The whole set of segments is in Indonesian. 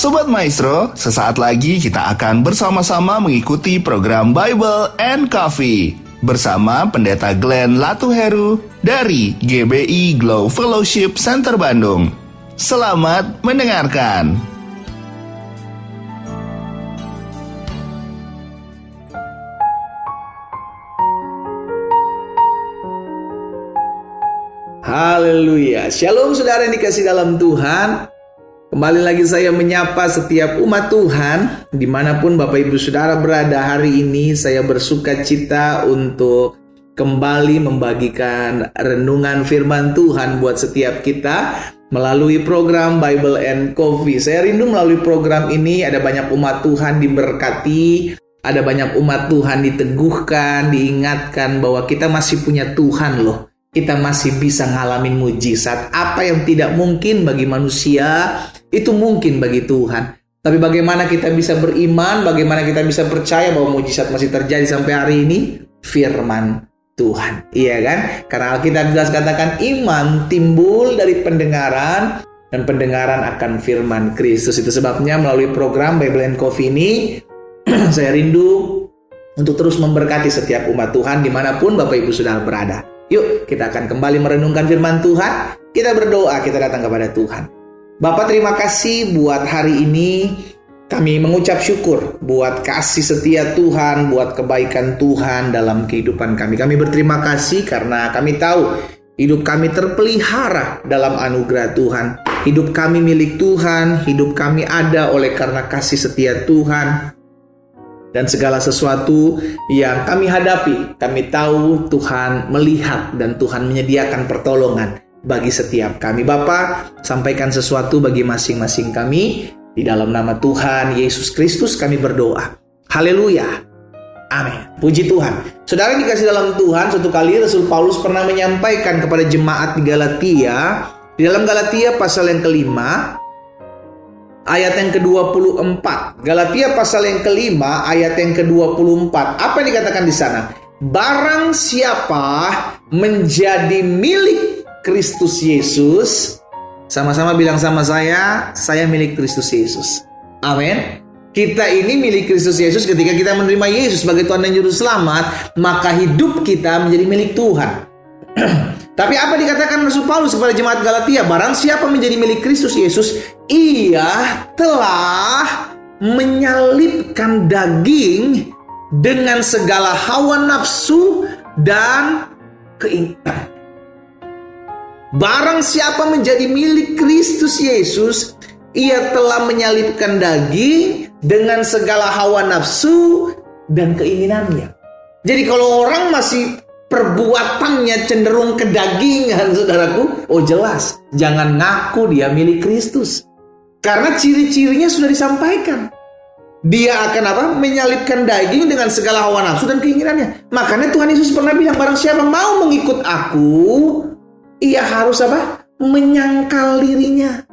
Sobat Maestro, sesaat lagi kita akan bersama-sama mengikuti program Bible and Coffee bersama Pendeta Glenn Latuheru dari GBI Glow Fellowship Center Bandung. Selamat mendengarkan. Haleluya. Shalom saudara yang dikasih dalam Tuhan. Kembali lagi saya menyapa setiap umat Tuhan dimanapun Bapak Ibu Saudara berada. Hari ini saya bersuka cita untuk kembali membagikan renungan firman Tuhan buat setiap kita melalui program Bible and Coffee. Saya rindu melalui program ini ada banyak umat Tuhan diberkati, ada banyak umat Tuhan diteguhkan, diingatkan bahwa kita masih punya Tuhan loh. Kita masih bisa ngalamin mujizat. Apa yang tidak mungkin bagi manusia, itu mungkin bagi Tuhan. Tapi bagaimana kita bisa beriman, bagaimana kita bisa percaya bahwa mujizat masih terjadi sampai hari ini? Firman Tuhan. Iya kan? Karena Alkitab jelas katakan iman timbul dari pendengaran, dan pendengaran akan firman Kristus. Itu sebabnya melalui program Bible and Coffee ini, saya rindu untuk terus memberkati setiap umat Tuhan dimanapun Bapak Ibu Saudara berada. Yuk, kita akan kembali merenungkan firman Tuhan. Kita berdoa, kita datang kepada Tuhan. Bapa, terima kasih buat hari ini. Kami mengucap syukur buat kasih setia Tuhan, buat kebaikan Tuhan dalam kehidupan kami. Kami berterima kasih karena kami tahu hidup kami terpelihara dalam anugerah Tuhan. Hidup kami milik Tuhan, hidup kami ada oleh karena kasih setia Tuhan. Dan segala sesuatu yang kami hadapi, kami tahu Tuhan melihat dan Tuhan menyediakan pertolongan bagi setiap kami. Bapa, sampaikan sesuatu bagi masing-masing kami. Di dalam nama Tuhan Yesus Kristus kami berdoa. Haleluya. Amin. Puji Tuhan. Saudara yang dikasih dalam Tuhan, suatu kali Rasul Paulus pernah menyampaikan kepada jemaat di Galatia. Di dalam Galatia pasal yang kelima, ayat yang ke-24. Galatia pasal yang kelima, ayat yang ke-24. Apa yang dikatakan di sana? Barang siapa menjadi milik Kristus Yesus, sama-sama bilang sama saya milik Kristus Yesus. Amin. Kita ini milik Kristus Yesus ketika kita menerima Yesus sebagai Tuhan dan Juru Selamat, maka hidup kita menjadi milik Tuhan. Tapi apa dikatakan Rasul Paulus kepada jemaat Galatia? Barang siapa menjadi milik Kristus Yesus, ia telah menyalibkan daging dengan segala hawa nafsu dan keinginan. Barang siapa menjadi milik Kristus Yesus, ia telah menyalibkan daging dengan segala hawa nafsu dan keinginannya. Jadi kalau orang masih perbuatannya cenderung kedagingan, saudaraku, oh jelas, jangan ngaku dia milik Kristus. Karena ciri-cirinya sudah disampaikan. Dia akan apa? Menyalibkan daging dengan segala hawa nafsu dan keinginannya. Makanya Tuhan Yesus pernah bilang, barang siapa mau mengikut aku, ia harus apa? Menyangkal dirinya.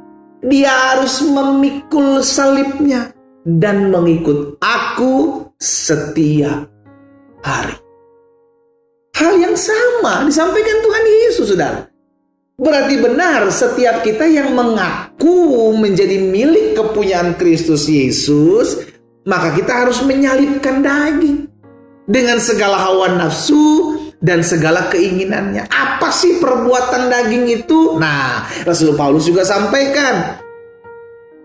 Dia harus memikul salibnya dan mengikut aku setiap hari. Hal yang sama disampaikan Tuhan Yesus, saudara. Berarti benar setiap kita yang mengaku menjadi milik kepunyaan Kristus Yesus, maka kita harus menyalibkan daging dengan segala hawa nafsu dan segala keinginannya. Apa sih perbuatan daging itu? Nah, Rasul Paulus juga sampaikan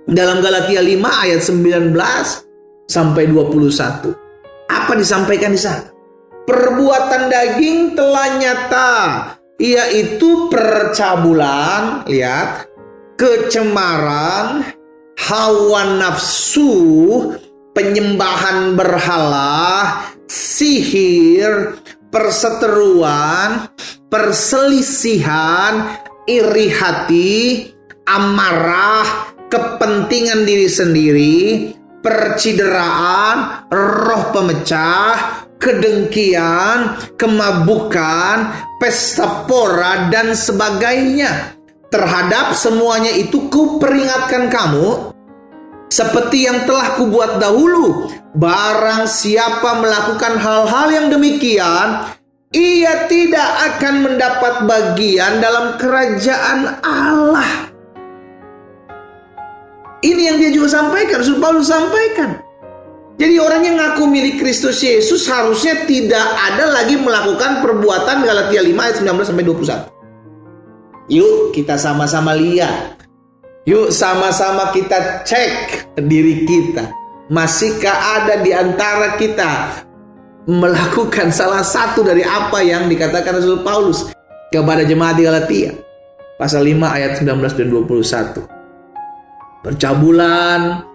dalam Galatia 5 ayat 19 sampai 21. Apa disampaikan di sana? Perbuatan daging telah nyata, yaitu percabulan, lihat, kecemaran, hawa nafsu, penyembahan berhala, sihir, perseteruan, perselisihan, iri hati, amarah, kepentingan diri sendiri, percideraan, roh pemecah, kedengkian, kemabukan, pesta pora, dan sebagainya. Terhadap semuanya itu kuperingatkan kamu, seperti yang telah kubuat dahulu. Barang siapa melakukan hal-hal yang demikian, ia tidak akan mendapat bagian dalam kerajaan Allah. Ini yang dia juga sampaikan, Rasul Paulus sampaikan. Jadi orang yang ngaku milik Kristus Yesus harusnya tidak ada lagi melakukan perbuatan Galatia 5 ayat 19-21. Yuk kita sama-sama lihat. Yuk sama-sama kita cek diri kita. Masihkah ada di antara kita melakukan salah satu dari apa yang dikatakan Rasul Paulus kepada jemaat di Galatia? Pasal 5 ayat 19 dan 21. Percabulan,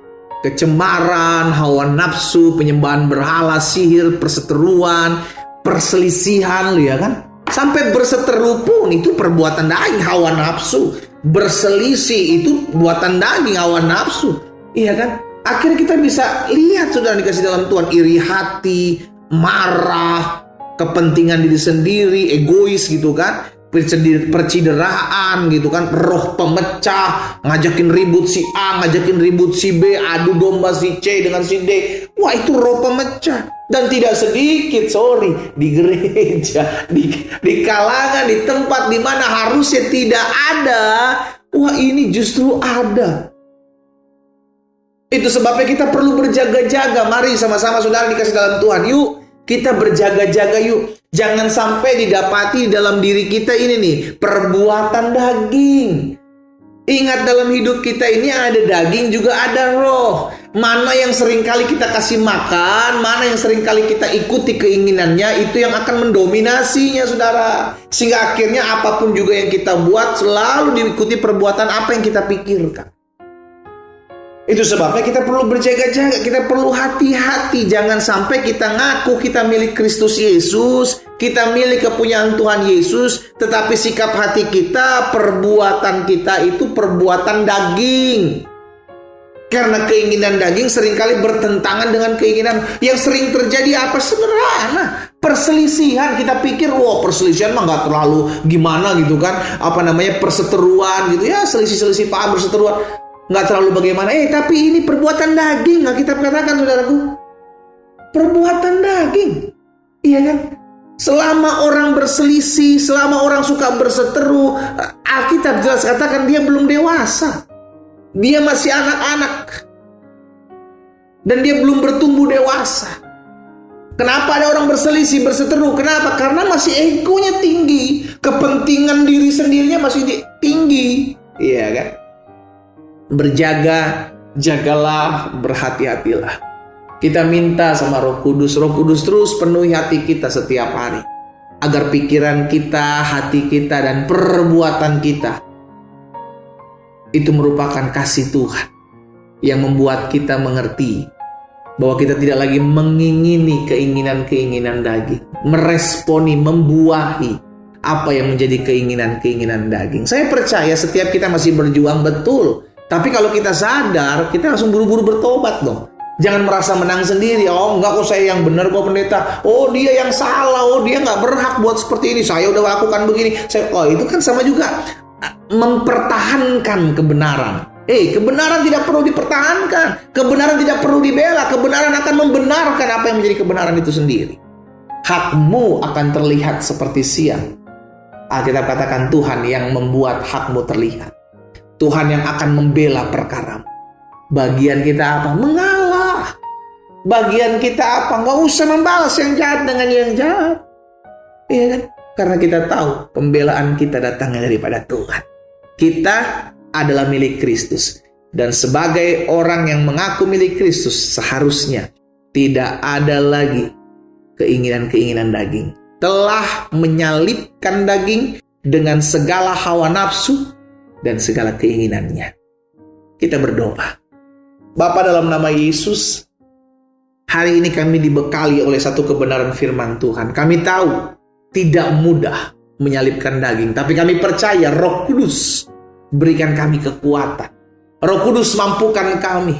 kecemaran, hawa nafsu, penyembahan berhala, sihir, perseteruan, perselisihan, ya kan? Sampai berseteru pun itu perbuatan daging, hawa nafsu. Berselisih itu buatan daging, hawa nafsu. Iya kan? Akhirnya kita bisa lihat, saudara dikasih dalam Tuhan, iri hati, marah, kepentingan diri sendiri, egois gitu kan? Percideraan gitu kan, roh pemecah, ngajakin ribut si A, ngajakin ribut si B, adu domba si C dengan si D. Wah, itu roh pemecah. Dan tidak sedikit, di gereja, di kalangan, di tempat di mana harusnya tidak ada. Wah, ini justru ada. Itu sebabnya kita perlu berjaga-jaga. Mari sama-sama saudara dikasih dalam Tuhan, yuk kita berjaga-jaga yuk. Jangan sampai didapati dalam diri kita ini nih, perbuatan daging. Ingat, dalam hidup kita ini ada daging juga ada roh. Mana yang seringkali kita kasih makan, mana yang seringkali kita ikuti keinginannya, itu yang akan mendominasinya, saudara. Sehingga akhirnya apapun juga yang kita buat selalu diikuti perbuatan apa yang kita pikirkan. Itu sebabnya kita perlu berjaga-jaga, kita perlu hati-hati. Jangan sampai kita ngaku kita milik Kristus Yesus, kita milik kepunyaan Tuhan Yesus, tetapi sikap hati kita, perbuatan kita itu perbuatan daging. Karena keinginan daging seringkali bertentangan dengan keinginan. Yang sering terjadi apa? Sederhana, perselisihan. Kita pikir, wah perselisihan mah gak terlalu gimana gitu kan. Perseteruan gitu ya, selisih-selisih paham, perseteruan nggak terlalu bagaimana, tapi ini perbuatan daging. Alkitab katakan, saudaraku, perbuatan daging, iya kan? Selama orang berselisih, selama orang suka berseteru, Alkitab jelas katakan dia belum dewasa, dia masih anak-anak, dan dia belum bertumbuh dewasa. Kenapa ada orang berselisih, berseteru? Kenapa? Karena masih egonya tinggi, kepentingan diri sendirinya masih tinggi, iya kan? Berjaga, jagalah, berhati-hatilah. Kita minta sama Roh Kudus terus penuhi hati kita setiap hari. Agar pikiran kita, hati kita, dan perbuatan kita itu merupakan kasih Tuhan. Yang membuat kita mengerti bahwa kita tidak lagi mengingini keinginan-keinginan daging. Meresponi, membuahi apa yang menjadi keinginan-keinginan daging. Saya percaya setiap kita masih berjuang betul. Tapi kalau kita sadar, kita langsung buru-buru bertobat dong. Jangan merasa menang sendiri. Oh enggak, kok saya yang benar kok pendeta. Oh dia yang salah. Oh dia nggak berhak buat seperti ini. Saya udah lakukan begini. Itu kan sama juga mempertahankan kebenaran. Kebenaran tidak perlu dipertahankan. Kebenaran tidak perlu dibela. Kebenaran akan membenarkan apa yang menjadi kebenaran itu sendiri. Hakmu akan terlihat seperti siang. Alkitab katakan Tuhan yang membuat hakmu terlihat. Tuhan yang akan membela perkaramu. Bagian kita apa? Mengalah. Bagian kita apa? Nggak usah membalas yang jahat dengan yang jahat. Iya kan? Karena kita tahu pembelaan kita datangnya daripada Tuhan. Kita adalah milik Kristus. Dan sebagai orang yang mengaku milik Kristus, seharusnya tidak ada lagi keinginan-keinginan daging. Telah menyalibkan daging dengan segala hawa nafsu dan segala keinginannya. Kita berdoa. Bapa, dalam nama Yesus, hari ini kami dibekali oleh satu kebenaran firman Tuhan. Kami tahu tidak mudah menyalibkan daging, tapi kami percaya Roh Kudus berikan kami kekuatan. Roh Kudus mampukan kami.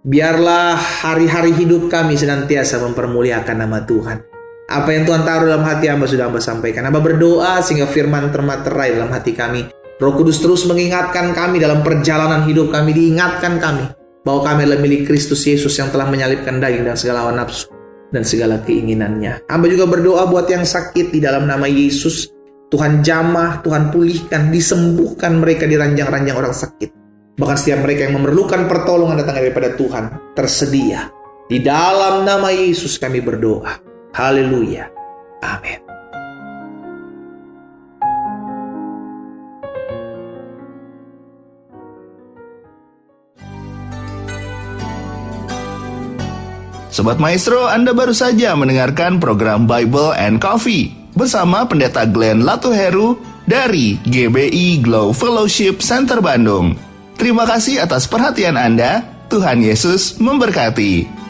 Biarlah hari-hari hidup kami senantiasa mempermuliakan nama Tuhan. Apa yang Tuhan taruh dalam hati hamba sudah hamba sampaikan. Hamba berdoa sehingga firman termaterai dalam hati kami. Roh Kudus terus mengingatkan kami dalam perjalanan hidup kami. Diingatkan kami bahwa kami adalah milik Kristus Yesus yang telah menyalibkan daging dan segala hawa nafsu dan segala keinginannya. Hamba juga berdoa buat yang sakit di dalam nama Yesus. Tuhan jamah, Tuhan pulihkan, disembuhkan mereka di ranjang-ranjang orang sakit. Bahkan setiap mereka yang memerlukan pertolongan datang daripada Tuhan tersedia. Di dalam nama Yesus kami berdoa. Haleluya. Amin. Sobat Maestro, Anda baru saja mendengarkan program Bible and Coffee bersama Pendeta Glenn Latuheru dari GBI Glow Fellowship Center Bandung. Terima kasih atas perhatian Anda. Tuhan Yesus memberkati.